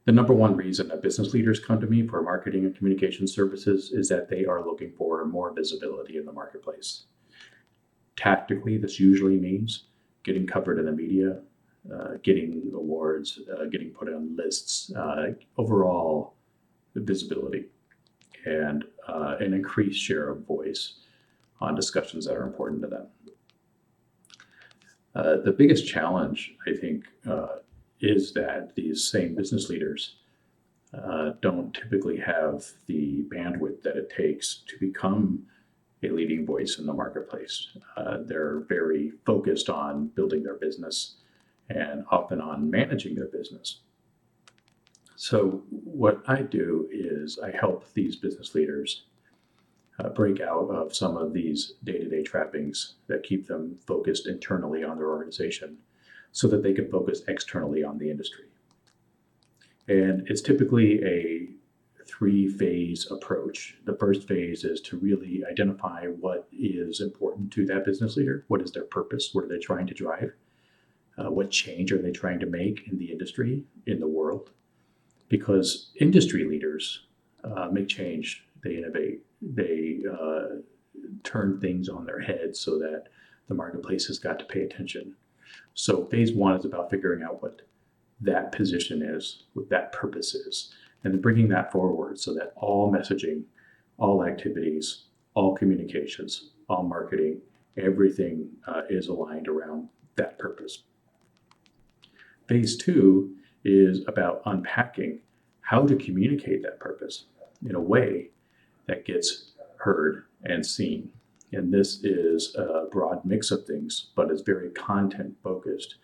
The number one reason that business leaders come to me for marketing and communication services is that they are looking for more visibility in the marketplace. Tactically, this usually means getting covered in the media, getting awards, getting put on lists, overall visibility, and an increased share of voice on discussions that are important to them. The biggest challenge, I think, is that these same business leaders don't typically have the bandwidth that it takes to become a leading voice in the marketplace. They're very focused on building their business and often on managing their business. So what I do is I help these business leaders break out of some of these day-to-day trappings that keep them focused internally on their organization so that they can focus externally on the industry. And it's typically a three-phase approach. The first phase is to really identify what is important to that business leader. What is their purpose? What are they trying to drive? What change are they trying to make in the industry, in the world? Because industry leaders make change, they innovate, they turn things on their head so that the marketplace has got to pay attention. So phase one is about figuring out what that position is, what that purpose is, and then bringing that forward so that all messaging, all activities, all communications, all marketing, everything is aligned around that purpose. Phase two is about unpacking how to communicate that purpose in a way that gets heard and seen. And this is a broad mix of things, but it's very content focused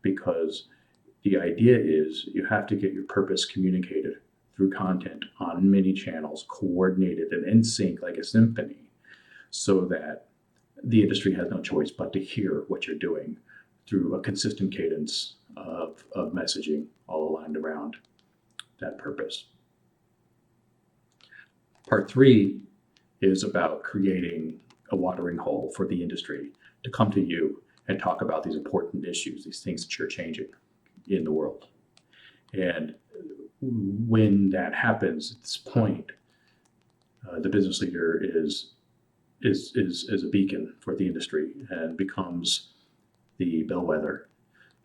because the idea is you have to get your purpose communicated through content on many channels, coordinated and in sync like a symphony, so that the industry has no choice but to hear what you're doing through a consistent cadence of messaging all aligned around that purpose. Part three is about creating a watering hole for the industry to come to you and talk about these important issues, these things that you're changing in the world. And when that happens at this point, the business leader is a beacon for the industry and becomes the bellwether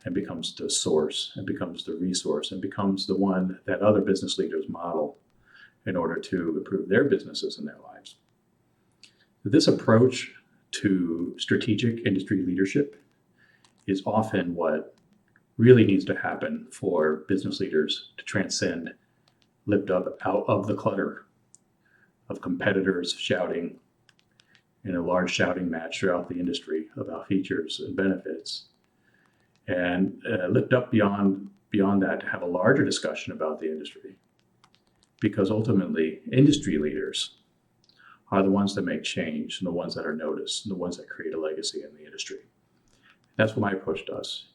and becomes the source and becomes the resource and becomes the one that other business leaders model in order to improve their businesses and their lives. This approach to strategic industry leadership is often what really needs to happen for business leaders to transcend, lift up out of the clutter of competitors shouting in a large shouting match throughout the industry about features and benefits, and lift up beyond that to have a larger discussion about the industry. Because ultimately, industry leaders are the ones that make change and the ones that are noticed and the ones that create a legacy in the industry. That's what my approach does.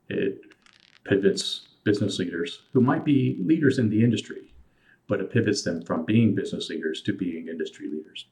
It pivots business leaders who might be leaders in the industry, but it pivots them from being business leaders to being industry leaders.